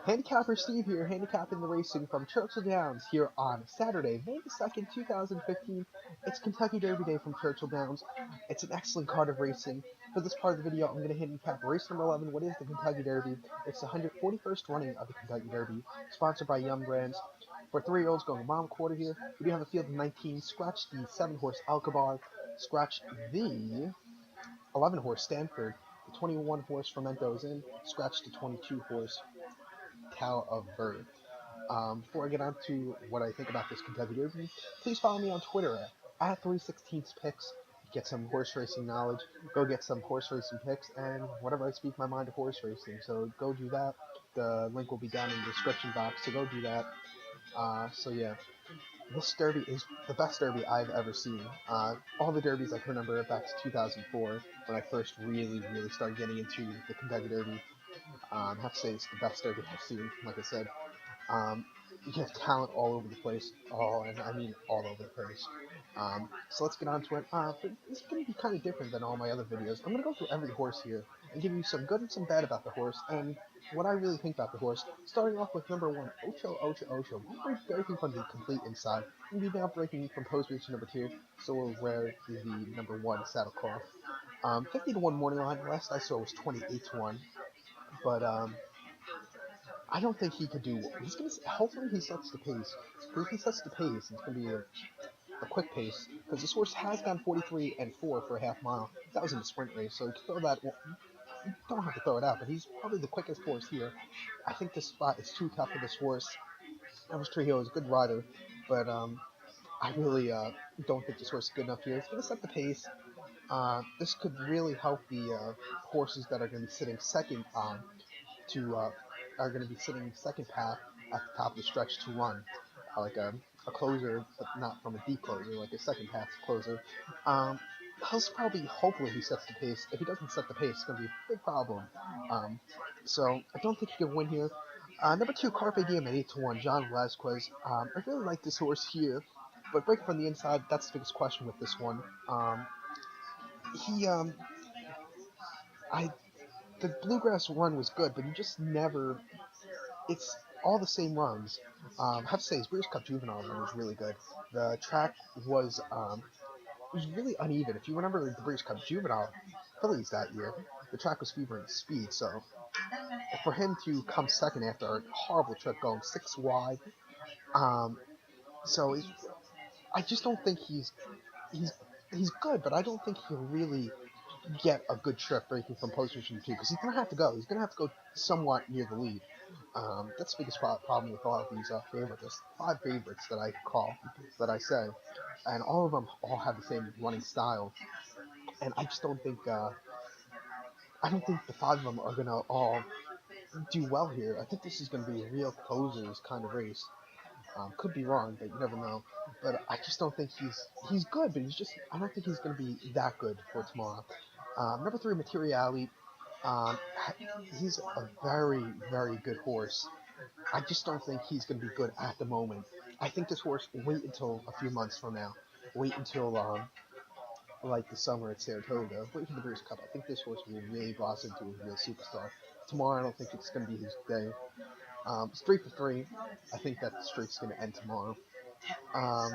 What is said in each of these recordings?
Handicapper Steve here, handicapping the racing from Churchill Downs here on Saturday, May the 2nd, 2015. It's Kentucky Derby Day from Churchill Downs. It's an excellent card of racing. For this part of the video, I'm going to handicap race number 11, what is the Kentucky Derby. It's the 141st running of the Kentucky Derby, sponsored by Young Brands. For 3-year-olds going a mile and a quarter here, we do have a field of 19. Scratch the 7-horse Alcabar, scratch the 11-horse Stanford, the 21-horse Fermento's in, scratch the 22-horse Tower of Bird. Before I get on to what I think about this Kentucky Derby, please follow me on Twitter at 316 Picks. Get some horse racing knowledge. Go get some horse racing picks and whatever I speak my mind of horse racing. So go do that. The link will be down in the description box. So go do that. So yeah, this derby is the best derby I've ever seen. All the derbies I can remember back to 2004 when I first really started getting into the Kentucky Derby. I have to say it's the best derby I've seen. Like I said. Um, you have talent all over the place. And I mean all over the place. So let's get on to it. But this is going to be kind of different than all my other videos. I'm going to go through every horse here and give you some good and some bad about the horse and what I really think about the horse. Starting off with number 1, Ocho Ocho Ocho. We're breaking from the complete inside. We'll be now breaking from post position number 2, so we'll wear the number 1 saddle cloth. 50 to 1 morning line. Last I saw was 28 to 1. But I don't think he could do. He's gonna. Hopefully, he sets the pace. If he sets the pace, it's gonna be a quick pace. Because this horse has gone 43 and 4 for a half mile. That was in a sprint race, so you can throw that. Well, you don't have to throw it out, but he's probably the quickest horse here. I think this spot is too tough for this horse. Elvis Trujillo is a good rider, but I really don't think this horse is good enough here. It's gonna set the pace. This could really help the horses that are going to be sitting second to are going to be sitting second path at the top of the stretch to run, like a closer, but not from a deep closer, like a second path closer. Um, hopefully he sets the pace. If he doesn't set the pace, it's going to be a big problem. So I don't think he can win here. Number 2, Carpe Diem at 8 to 1, John Velazquez. I really like this horse here, but breaking from the inside, that's the biggest question with this one. He I The bluegrass run was good, but he just never. It's all the same runs. I have to say his British Cup Juvenile run was really good. The track was really uneven. If you remember the British Cup Juvenile fillies that year, the track was favoring speed. So for him to come second after a horrible trip going 6 wide, um, so I just don't think he's he's good, but I don't think he'll really get a good trip breaking from position 2 because he's gonna have to go. He's gonna have to go somewhat near the lead. That's the biggest problem with a lot of these favorites. There's 5 favorites that I call, that I say, and all of them all have the same running style. And I just don't think I don't think the 5 of them are gonna all do well here. I think this is gonna be a real closers kind of race. Could be wrong, but you never know. But I just don't think he's good, but I don't think he's gonna be that good for tomorrow. Number 3, Materiality. Um, he's a very good horse. I just don't think he's going to be good at the moment. I think this horse, wait until a few months from now. Wait until, like the summer at Saratoga. Wait for the British Cup. I think this horse will really blossom into a real superstar. Tomorrow, I don't think it's going to be his day. It's 3 for 3. I think that the streak's going to end tomorrow. Um,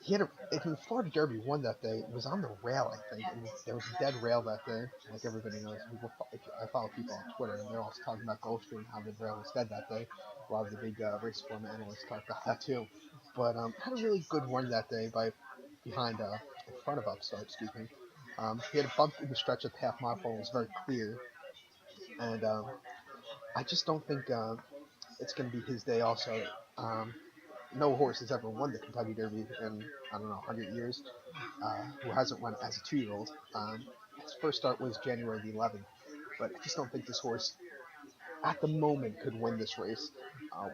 he had in Florida Derby won that day. It was on the rail, I think, and there was a dead rail that day, like everybody knows. I follow people on Twitter, and they're all talking about Gulfstream, how the rail was dead that day. A lot of the big race form analysts talk about that too. But had a really good run that day in front of Upstart, excuse me. He had a bump in the stretch at the half mile pole. It was very clear, and I just don't think it's going to be his day. Also, um, no horse has ever won the Kentucky Derby in, I don't know, 100 years, who hasn't won as a 2-year-old. His first start was January the 11th, but I just don't think this horse, at the moment, could win this race.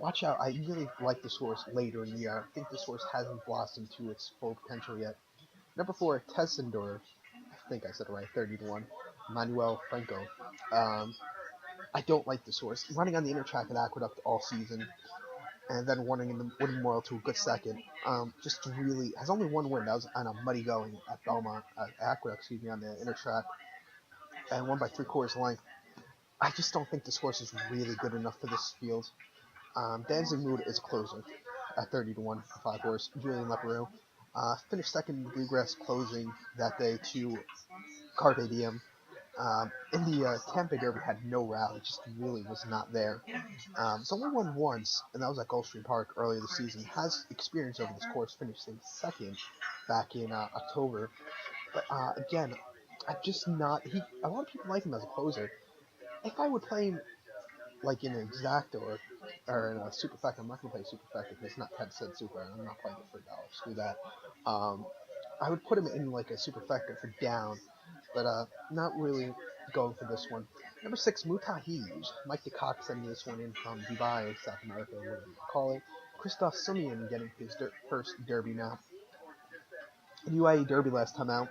Watch out, I really like this horse later in the year. I think this horse hasn't blossomed to its full potential yet. Number 4, Tessendor. I think I said it right, 30 to 1. Manuel Franco. Um, I don't like this horse. Running on the inner track at Aqueduct all season, and then winning Memorial to a good second. Just really has only one win. That was on a muddy going at Belmont, at Aqueduct, excuse me, on the inner track, and won by 3/4 length. I just don't think this horse is really good enough for this field. Dancing Mood is a closer at 30 to 1 for 5 horse. Julian Leparoux finished second in the Bluegrass closing that day to Carpe Diem. In the Tampa Derby had no rally, just really was not there. It's only won once, and that was at Gulfstream Park earlier this season. Has experience over this course, finished in second back in October. But again, I'm just not. A lot of people like him as a closer. If I would play him like in an exacta or in a superfecta, I'm not gonna play superfecta because it's not 10-cent super, and I'm not playing it for $1. Screw that. Um, I would put him in like a superfecta for down, but not really going for this one. Number 6, Mutahij. Mike DeCock sending this one in from Dubai, South America, whatever you call it. Christoph Simeon getting his first Derby now. The UAE Derby last time out,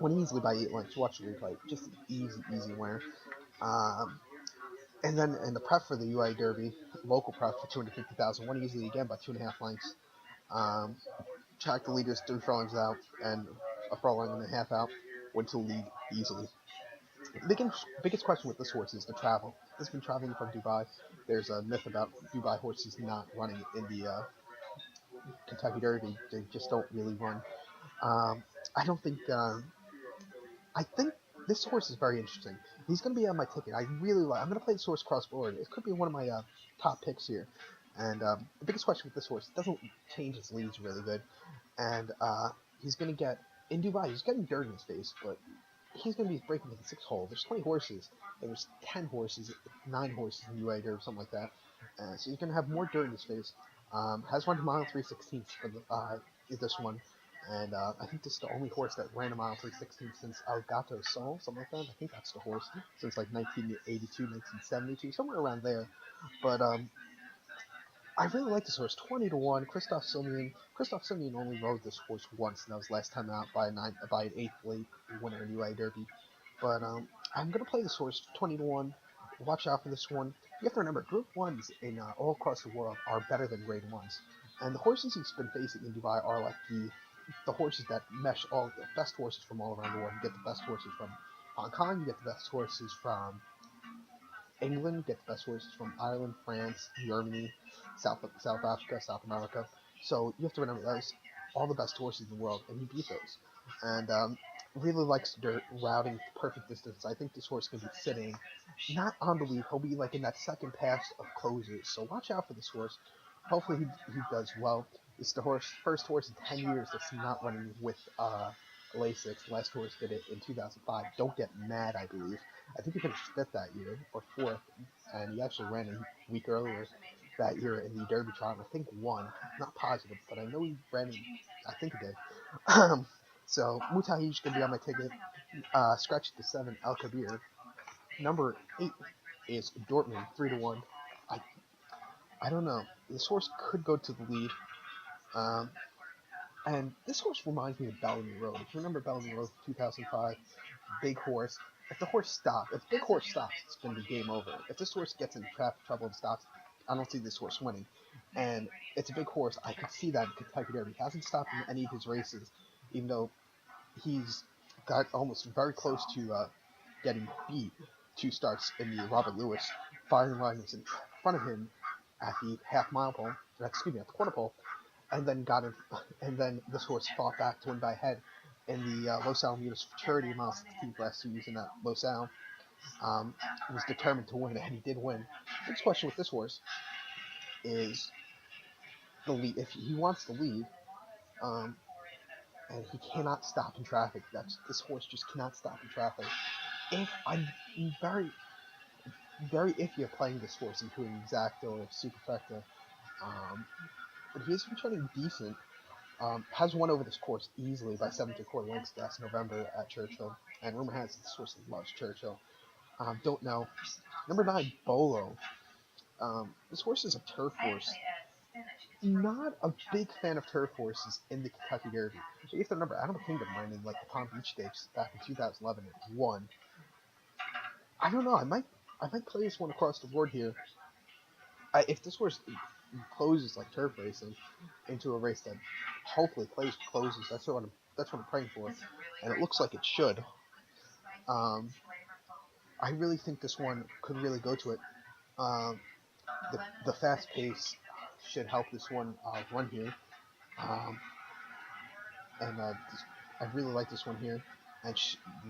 won easily by 8 lengths. Watch the replay. Just an easy winner. Um, and then in the prep for the UAE Derby, local prep for 250,000, won easily again by 2.5 lengths. Um, tracked the leaders 3 furlongs out and a furlong and a half out, went to the lead easily. Biggest question with this horse is the travel. It's been traveling from Dubai. There's a myth about Dubai horses not running in the Kentucky Derby. They just don't really run. Um, I don't think. I think this horse is very interesting. He's going to be on my ticket. I really like. I'm going to play this horse cross board. It could be one of my top picks here. And the biggest question with this horse, it doesn't change his leads really good. And he's going to get in Dubai. He's getting dirt in his face, but he's going to be breaking the 6 hole. There's 20 horses. There's 10 horses, 9 horses in UA or something like that. So he's going to have more dirt in his face. Has run a mile 3/16 for this one. And I think this is the only horse that ran a mile 3/16 since Algato Sol, something like that. I think that's the horse since like 1982, 1972, somewhere around there. But I really like this horse. 20 to 1. Christoph Simeon. Christoph Simeon only rode this horse once, and that was last time out by an 8th late winner in UA Derby. But I'm gonna play this horse 20 to 1. Watch out for this one. You have to remember, Group Ones in all across the world are better than Grade Ones, and the horses he's been facing in Dubai are like the horses that mesh all the best horses from all around the world. You get the best horses from Hong Kong. You get the best horses from England, get the best horses from Ireland, France, Germany, South Africa, South America. So you have to remember those all the best horses in the world, and he beat those. And really likes dirt, routing, perfect distance. I think this horse can be sitting not on the lead. He'll be like in that second pass of closers. So watch out for this horse. Hopefully he does well. It's the first horse in 10 years that's not running with Lasix. The last horse did it in 2005. Don't get mad, I believe. I think he finished 5th that year, or 4th, and he actually ran a week earlier that year in the Derby trial. I think won. Not positive, but I know he ran. I think he did. So Mutahij can be on my ticket. Scratch the 7, El Kabir. Number 8 is Dortmund, 3 to 1. I I don't know. This horse could go to the lead. Um, and this horse reminds me of Bellamy Road. If you remember Bellamy Road 2005, big horse. If the horse stops, if the big horse stops, it's going to be game over. If this horse gets in traffic trouble and stops, I don't see this horse winning. And it's a big horse. I could see that in Kentucky Derby. He hasn't stopped in any of his races, even though he's got almost very close to getting beat 2 starts in the Robert Lewis. Firing line was in front of him at the half-mile pole, at the quarter pole, and then got it, and then this horse fought back to win by head in the Los Alamitos Futurity mile 16th last season at Los Al. Was determined to win, and he did win. Next question with this horse is the lead. If he wants the lead, um, and he cannot stop in traffic, this horse just cannot stop in traffic. If I'm very iffy of playing this horse into an exacto or superfecta, but he has been training decent. Has won over this course easily by 7 3/4 lengths last November at Churchill, and rumor has it this horse loves Churchill. Don't know. Number 9, Bolo. This horse is a turf horse. Not a big fan of turf horses in the Kentucky Derby. But you have to remember, Animal Kingdom ran in like the Palm Beach Stakes back in 2011 and won. I don't know. I might play this one across the board here. If this horse closes like turf racing into a race that hopefully closes, that's what I'm praying for, and it looks like it should. Um, I really think this one could really go to it. Um, the fast pace should help this one run here. Um, and I really like this one here, and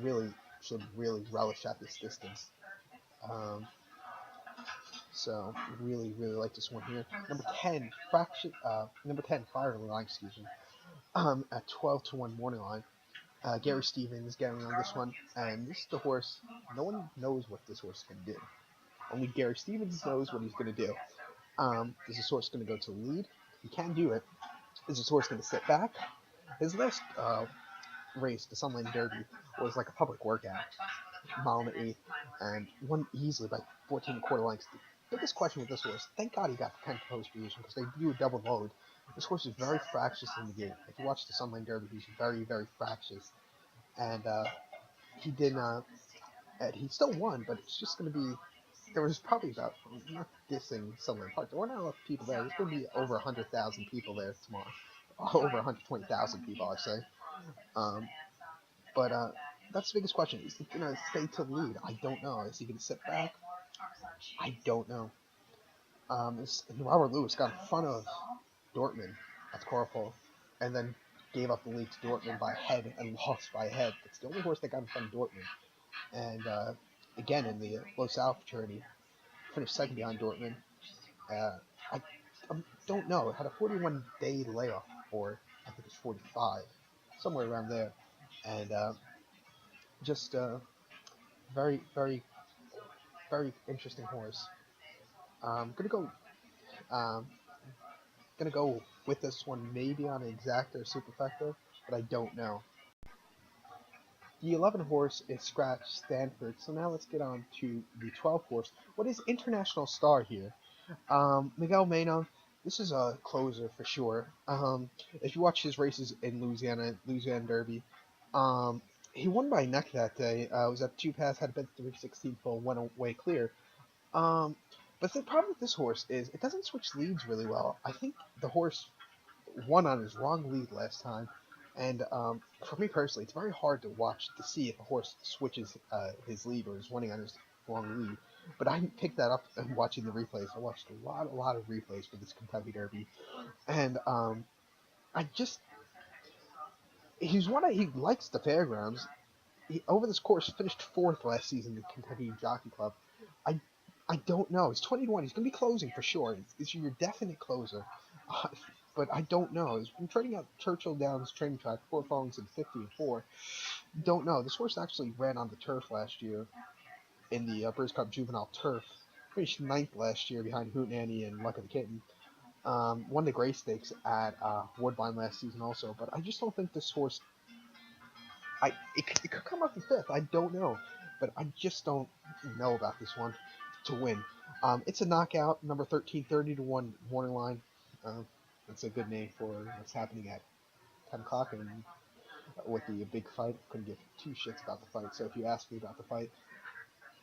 really should really relish at this distance. Um, so really like this one here. Number 10 Fire Line, excuse me. At 12-1 morning line. Gary Stevens getting on this one, and this is the horse. No one knows what this horse is going to do. Only Gary Stevens knows what he's going to do. Is this horse going to go to the lead? He can do it. Is this horse going to sit back? His last race, the Sunland Derby, was like a public workout, mile and eighth, and won easily by 14 and a quarter lengths. The biggest question with this horse, thank God he got the 10th post position because they do a double load. This horse is very fractious in the gate. If you watch the Sunland Derby, he's very fractious, and he did not. And he still won, but it's just going to be. There was probably about, I'm not dissing Sunland Park. There weren't a lot of people there. There's going to be over 100,000 people there tomorrow. Over 120,000 people, I say. Um, but that's the biggest question. Is he going to stay to lead? I don't know. Is he going to sit back? I don't know. Robert Lewis got in front of Dortmund at Corpel, and then gave up the lead to Dortmund by a head and lost by a head. It's the only horse that got in front of Dortmund. And again, in the Los Alpha Tourney, finished second behind Dortmund. Uh, I don't know. It had a 41-day layoff, or I think it's 45, somewhere around there. And just very interesting horse. Gonna go. Um, gonna go with this one maybe on exacta or superfecta, but I don't know. The 11 horse is Scratch Stanford. So now let's get on to the 12 horse. What is International Star here? Miguel Mena, this is a closer for sure. If you watch his races in Louisiana Derby, he won by neck that day. Was at 2 pass, had a bid 316 full, went away clear. Um, but the problem with this horse is it doesn't switch leads really well. I think the horse won on his wrong lead last time, and for me personally, it's very hard to watch to see if a horse switches his lead or is winning on his wrong lead. But I picked that up and watching the replays. I watched a lot of replays for this Kentucky Derby, and I just he likes the fairgrounds. He, over this course, finished fourth last season in the Kentucky Jockey Club. I I don't know. He's 21. He's going to be closing for sure. It's your definite closer. Uh, but I don't know. He's been trading out Churchill Downs training track, 4 furlongs and 50-4. Don't know. This horse actually ran on the turf last year in the Breeders' Cup Juvenile Turf. Finished ninth last year behind Hoot Nanny and Luck of the Kitten. Won the Gray Stakes at Woodbine last season also. But I just don't think this horse it could come up in fifth. I don't know, but I just don't know about this one to win. It's a knockout, number 13, 30-1 morning line. That's a good name for what's happening at 10 o'clock and with the big fight. Couldn't give two shits about the fight. So if you ask me about the fight,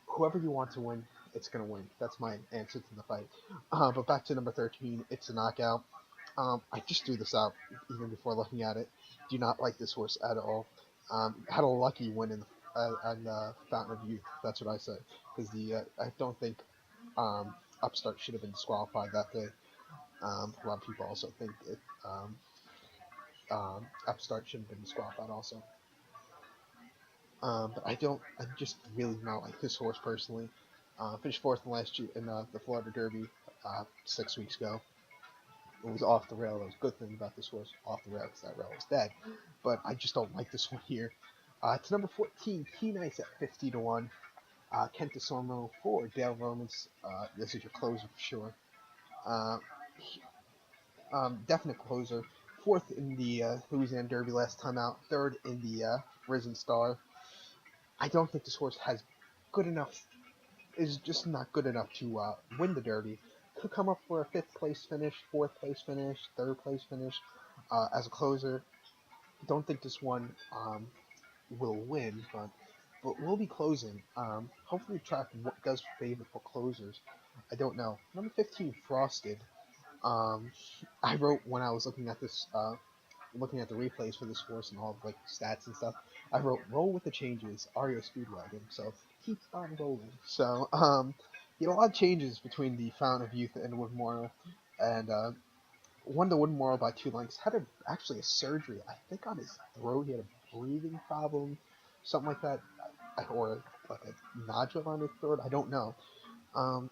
whoever you want to win, it's gonna win. That's my answer to the fight. But back to number 13, it's a knockout. I just threw this out even before looking at it. Do not like this horse at all. Had a lucky win on the Fountain of Youth. That's what I said because I don't think Upstart should have been disqualified that day. A lot of people also think Upstart should have been disqualified also. But I don't. I just really not like this horse personally. Finished fourth in last year in the Florida Derby 6 weeks ago. It was off the rail. That was a good thing about this horse, off the rail, because that rail was dead. But I just don't like this one here. To number 14, Key Nights at 50-1. Kent DeSormo for Dale Romans. This is your closer for sure. Uh, Definite closer. Fourth in the Louisiana Derby last time out. Third in the Risen Star. I don't think this horse has good enough. Is just not good enough to win the Derby. Could come up for a fifth place finish, fourth place finish, third place finish as a closer. Don't think this one will win, but will be closing. Hopefully, the track does favor for closers. I don't know. Number 15, Frosted. Um, I wrote when I was looking at this, looking at the replays for this horse and all of, like stats and stuff. I wrote roll with the changes, Ario Speedwagon. So keeps on rolling. So, he had a lot of changes between the Fountain of Youth and Wood Memorial, and won the Wood Memorial by 2 lengths. Had actually a surgery, I think, on his throat. He had a breathing problem, something like that, or like a nodule on his throat. I don't know. Um,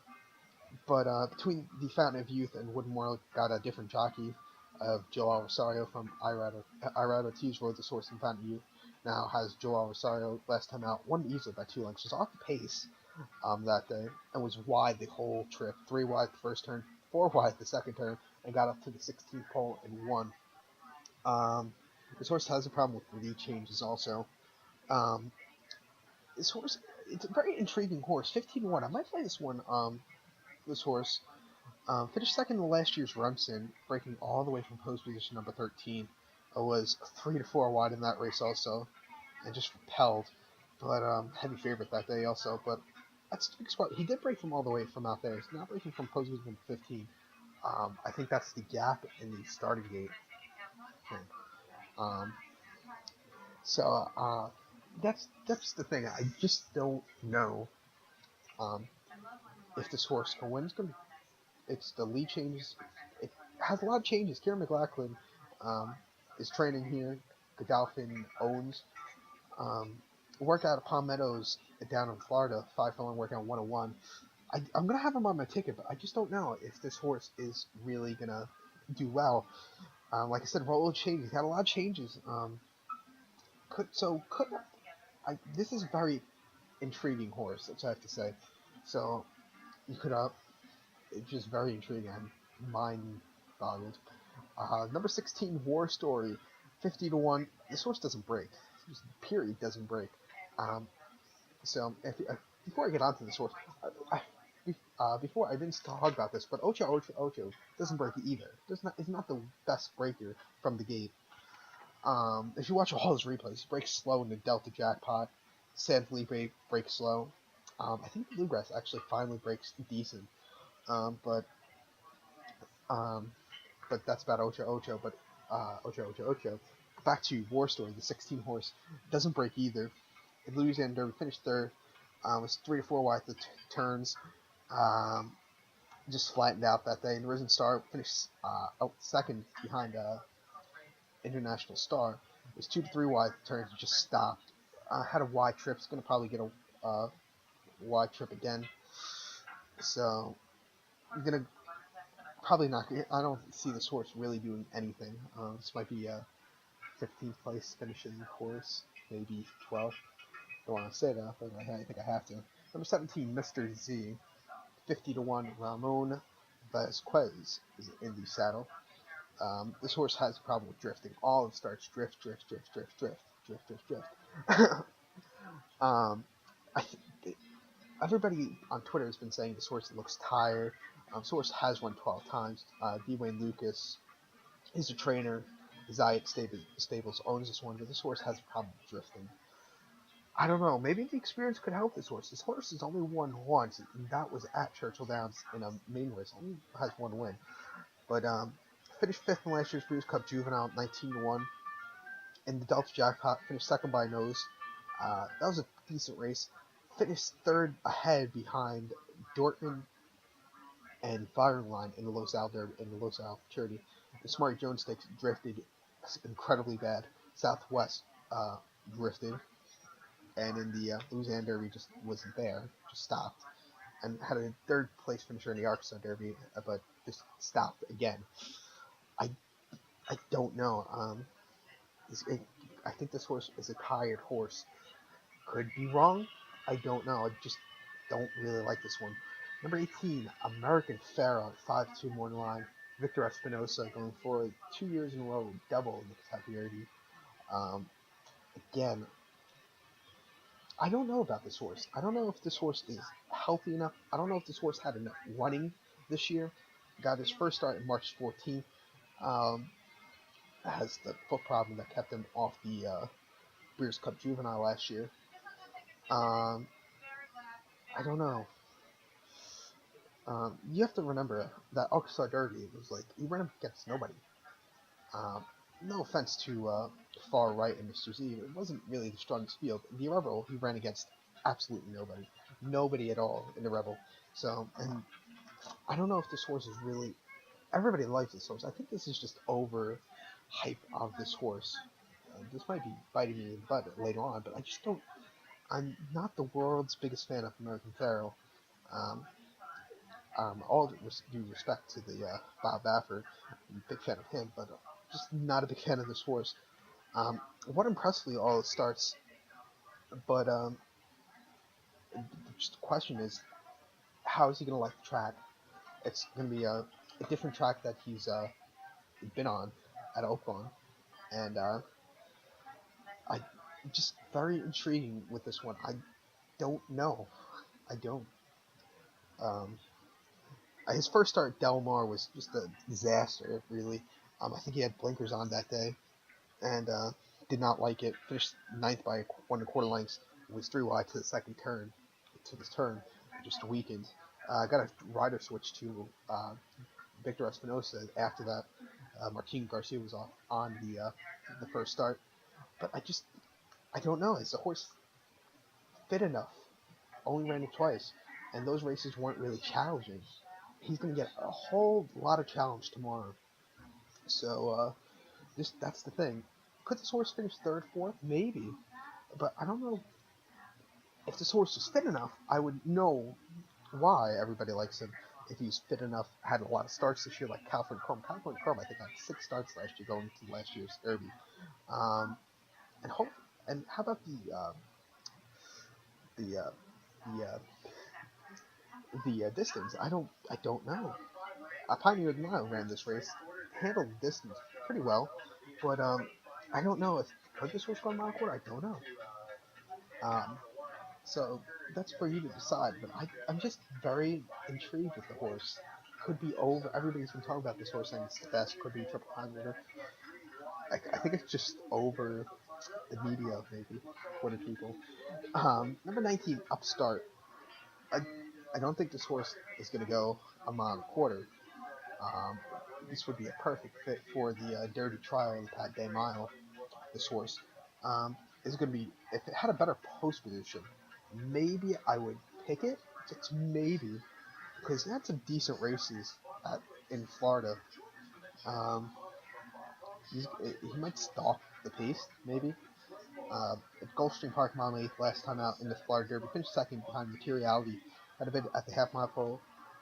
but between the Fountain of Youth and Wood Memorial, got a different jockey of Joel Rosario from Irado Ortiz rode this horse in Fountain of Youth. Now has Joel Rosario last time out, won easily by 2 lengths. Was off the pace that day and was wide the whole trip. 3 wide the first turn, 4 wide the second turn, and got up to the 16th pole and won. This horse has a problem with the lead changes also. Um, this horse, it's a very intriguing horse. 15-1. I might play this one. This horse finished second in last year's Rumson, breaking all the way from post position number 13. It was 3 to 4 wide in that race also, and just repelled. But heavy favorite that day also. But that's the big spot. He did break from all the way from out there. He's not breaking from post position 15. I think that's the gap in the starting gate thing. Um, so that's the thing. I just don't know um, if this horse can win. It's the lead changes. It has a lot of changes. Kieran McLaughlin is training here. Godolphin owns. Worked out of Palm Meadows down in Florida. 5 furlong workout 101. I'm gonna have him on my ticket, but I just don't know if this horse is really gonna do well. Like I said, Raul changes. He had a lot of changes. Could this is a very intriguing horse. That's what I have to say. So you could it's just very intriguing. I'm mind boggled. Number 16, War Story, 50-1. This horse doesn't break. Just period doesn't break. Um, so before I get onto this horse, before I didn't talk about this, but Ocho Ocho Ocho doesn't break either. Is not the best breaker from the gate. If you watch all his replays, he breaks slow in the Delta Jackpot. San Felipe breaks slow. I think Bluegrass actually finally breaks decent. Um, but um, but that's about Ocho Ocho. But Ocho Ocho Ocho. Back to War Story, the 16 horse doesn't break either. In Louisiana Derby finished third. Was 3 to 4 wide the turns. Um, just flattened out that day. And the Risen Star finished second behind International Star. It was 2 to 3 wide turns. Just stopped. Had a wide trip. It's gonna probably get a wide trip again. So I'm gonna probably not. I don't see this horse really doing anything. This might be a 15th place finishing horse, maybe 12th. Don't want to say that, but I think I have to. Number 17, Mr. Z, 50-1. Ramon Vasquez is in the saddle. This horse has a problem with drifting. All it starts drift, drift, drift, drift, drift, drift, drift, drift. I th- everybody on Twitter has been saying this horse looks tired. This horse has run 12 times. Dwayne Lucas is a trainer. Zayat Stables owns this one, but this horse has a problem with drifting. I don't know. Maybe the experience could help this horse. This horse has only won once, and that was at Churchill Downs in a main race. Only has one win. But finished fifth in last year's Breeders' Cup Juvenile, 19-1. In the Delta Jackpot, finished second by nose. That was a decent race. Finished third ahead behind Dortmund and Firing Line in the Los Al Derby, in the Los Al Charity. The Smart Jones Stakes drifted incredibly bad. Southwest drifted, and in the Louisiana Derby just wasn't there, just stopped, and had a third place finisher in the Arkansas Derby, but just stopped again. I I don't know. I think this horse is a tired horse. Could be wrong. I don't know. I just don't really like this one. Number 18, American Pharaoh, 5-2 morning line. Victor Espinosa going forward 2 years in a row, double in the Kentucky Derby. Again, I don't know about this horse. I don't know if this horse is healthy enough. I don't know if this horse had enough running this year. Got his first start in March 14th. Has the foot problem that kept him off the Breeders' Cup Juvenile last year. I don't know. You have to remember that Arkansas Derby was like he ran up against nobody. No offense to far right and Mr. Z, it wasn't really the strongest field. The Rebel he ran against absolutely nobody, nobody at all in the Rebel. So, and I don't know if this horse is really. Everybody likes this horse. I think this is just over hype of this horse. This might be biting me in the butt later on, but I just don't. I'm not the world's biggest fan of American Pharoah. Um, all due respect to the Bob Baffert, I'm a big fan of him, but just not a big fan of this horse. What impressed me all starts, but just the question is, how is he going to like the track? It's going to be a different track that he's been on at Oaklawn, and I just very intriguing with this one. I don't know. I don't. Um, his first start, Del Mar, was just a disaster. Really, I think he had blinkers on that day, and did not like it. Finished ninth by 1 1/4 lengths. Was 3 wide to the second turn. It took his turn, just weakened. Got a rider switch to Victor Espinosa after that. Martin Garcia was off on the first start, but I don't know. Is the horse fit enough? Only ran it twice, and those races weren't really challenging. He's going to get a whole lot of challenge tomorrow. So that's the thing. Could this horse finish third, fourth? Maybe, but I don't know if this horse was fit enough. I would know why everybody likes him. If he's fit enough, had a lot of starts this year, like Calvin Crum. Calvin Crum, I think, had 6 starts last year going to last year's Derby. Um, and hope. And how about the uh, the distance? I don't know. Pioneer Mile ran this race, handled the distance pretty well, but I don't know if could this horse run mile quarter. I don't know. Um, so that's for you to decide. But I'm just very intrigued with the horse. Could be over. Everybody's been talking about this horse saying it's the best. Could be triple crown winner. I think it's just over the media, maybe, for the people. Number 19, Upstart. I, I don't think this horse is going to go a mile and a quarter. Um, this would be a perfect fit for the Derby Trial of the Pat Day Mile. This horse is going to be, if it had a better post position, maybe I would pick it. Just maybe, because it had some decent races in Florida. Um, he might stalk the pace, maybe. At Gulfstream Park, Mile 8th last time out in the Florida Derby, finished second behind Materiality. Had a bit at the half mile pole,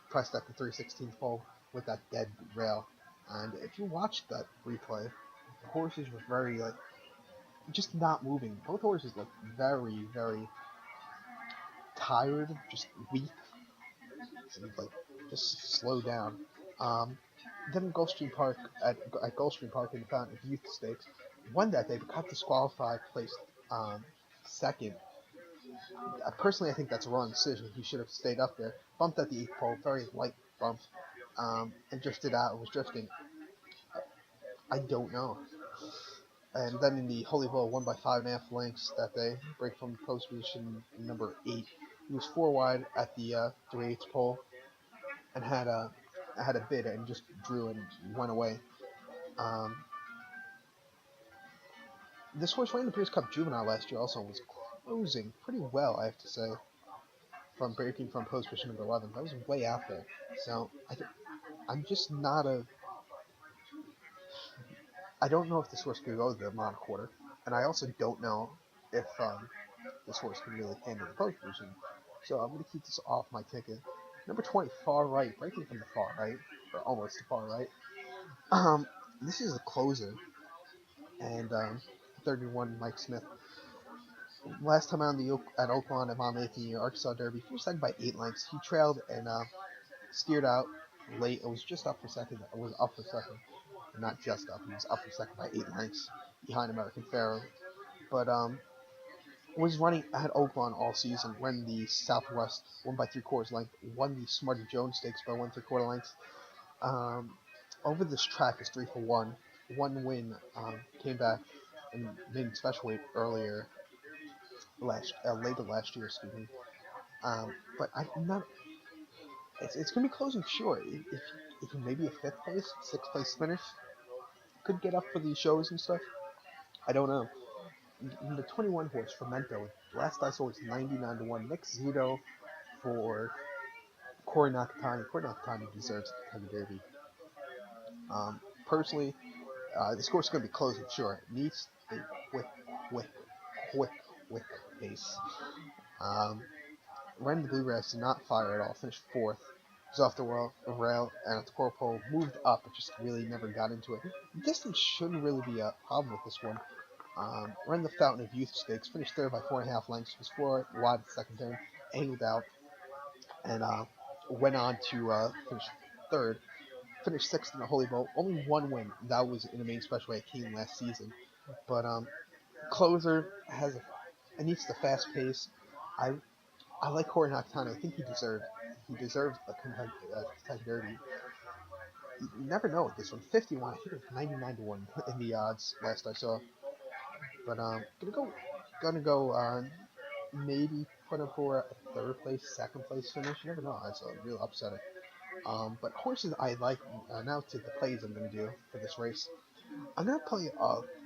pressed at the 3/16th pole with that dead rail. And if you watched that replay, the horses were very just not moving. Both horses looked very, very tired, just weak, and like just slow down. Um, then Gulfstream Park at Gulfstream Park in the Fountain of Youth Stakes won that day, but got disqualified, placed second. Personally, I think that's a wrong decision. He should have stayed up there. Bumped at the 8th pole, very light bump, and drifted out. Was drifting. I don't know. And then in the Holy Bull, won by 5.5 lengths that day, break from post position number 8. He was 4 wide at the 3/8 pole and had a bid and just drew and went away. Um, this horse ran the Breeders' Cup Juvenile last year also and was closing pretty well, I have to say, from breaking from post position number 11. That was way out there. So I'm just not a. I don't know if this horse could go the mile quarter, and I also don't know if this horse can really handle the post position. So I'm going to keep this off my ticket. Number 20, Far Right, breaking from the far right, or almost the far right. Um, this is a closer, and 31, Mike Smith. Last time out at Oaklawn at Mile 8th in the Arkansas Derby, finished second by 8 lengths. He trailed and steered out late. It was just up for second. It was up for second, not just up. He was up for second by 8 lengths behind American Pharoah. But was running at Oaklawn all season, ran the Southwest 1 by 3/4 length, won the Smarty Jones Stakes by 1 3/4 lengths. Over this track is 3 for 1. One win, came back and made special weight earlier later last year, excuse me. But I'm not. It's gonna be closing sure. If maybe a 5th place, 6th place finish could get up for these shows and stuff. I don't know. the 21 horse Fermento. Last I saw was 99 to 1. Nick Zito for Corey Nakatani. Corey Nakatani deserves the Kentucky Derby. Personally, the score's going to be close, I'm sure. It needs a quick, quick, quick, quick pace. Ren the Bluegrass did not fire at all. Finished fourth. Was off the rail, and at the quarter pole moved up, but just really never got into it. The distance shouldn't really be a problem with this one. Ran the Fountain of Youth Stakes, finished third by 4.5 lengths, was 4 wide at the second turn, angled out, and went on to finish third. Finished sixth in the Holy Bowl. Only one win. That was in the main special at King last season. But closer has it needs the fast pace. I I like Corey Nakatani. I think he deserves a Kentucky Derby. You never know with this one. 51. I think it was 99 to 1 in the odds last I saw. But gonna go maybe put him for a third place, second place finish. You never know. That's real upsetting. But horses I like now to the plays I'm gonna do for this race. I'm gonna play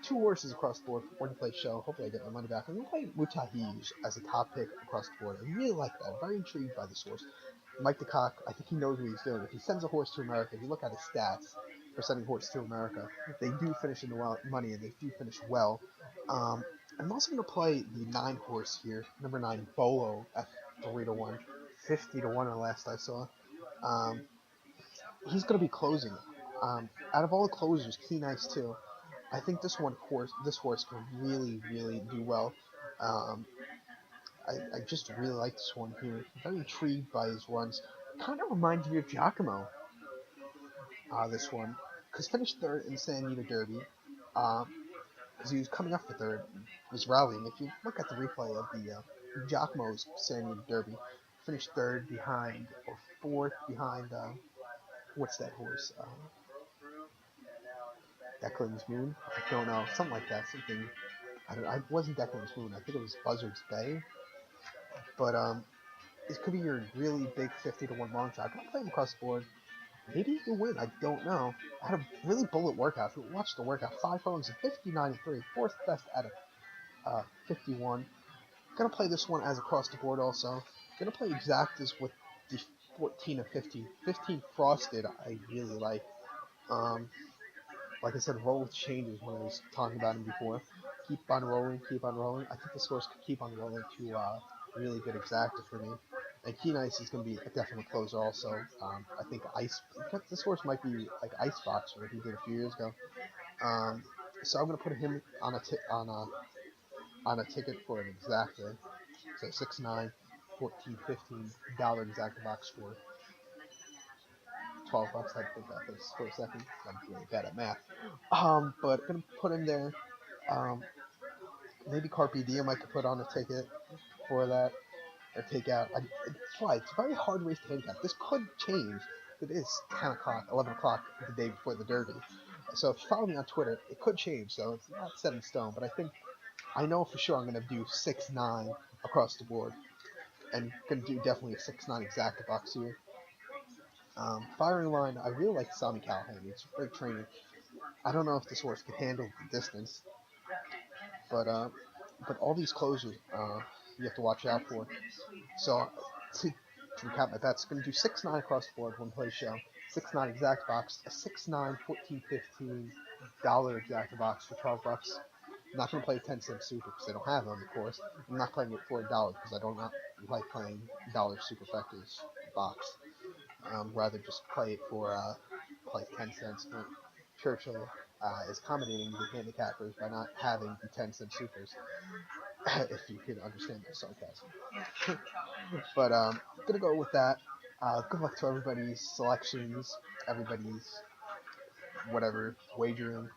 two horses across the board for one play show. Hopefully I get my money back. I'm gonna play Mutahij as a top pick across the board. I really like that. I'm very intrigued by this horse. Mike DeCock, I think he knows what he's doing. If he sends a horse to America, if you look at his stats for sending horses to America, they do finish in the money and they do finish well. Um, I'm also gonna play the 9 horse here, number 9 Bolo at 3 to 1, 50 to 1 the last I saw. Um, he's going to be closing. Out of all the closers, Keen Ice too. I think this horse can really, really do well. Um, I just really like this one here. Very intrigued by his runs. Kind of reminds me of Giacomo. This one, because finished third in the San Anita Derby. Because he was coming up for third, was rallying. If you look at the replay of the Giacomo's San Anita Derby, finished third behind or fourth behind. What's that horse? Declan's Moon? I don't know. Something like that. Something. I wasn't Declan's Moon. I think it was Buzzard's Bay. But this could be your really big 50 to 1 long shot. I'm gonna play him across the board. Maybe he can win. I don't know. I had a really bullet workout. If you watch the workout, 5 phones, 59 and 3, fourth best out of 51. Gonna play this one as across the board also. Gonna play exactas with the 14 and 15. 15 frosted. I really like I said, roll changes when I was talking about him before. Keep on rolling, keep on rolling. I think this horse could keep on rolling to really good exacta for me. And Keen Ice is going to be a definite closer also. I think this horse might be like Icebox, what he did a few years ago. So I'm going to put him on a ticket for an exacta. So 6, 9, 14, $15 exacta box for $12. I had to think about this for a second. I'm really bad at math. But gonna put him there. Um, maybe Carpe Diem I could put on a ticket for that or take out. It's why it's a very hard race to handicap. This could change. It is 10 o'clock, 11 o'clock the day before the Derby. So if you follow me on Twitter, it could change. So it's not set in stone. But I know for sure I'm gonna do 6, 9 across the board, and gonna do definitely a 6, 9 exacta box here. Firing line, I really like Sami Callahan. It's great training. I don't know if this horse can handle the distance, but all these closers you have to watch out for. So to recap my bets, going to do 6, 9 across the board, one play show, 6, 9 exact box, a 6, 9, 14, $15 exact box for $12. I'm not going to play 10-cent super because I don't have them, of course. I'm not playing it for $1 because I don't like playing dollar superfectors box. Rather just play it for like 10 cents. But Churchill is accommodating the handicappers by not having the 10-cent supers, if you can understand the sarcasm. But gonna go with that. Good luck to everybody's selections, everybody's whatever wagering.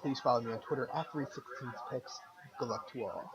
Please follow me on Twitter at 316picks. Good luck to all.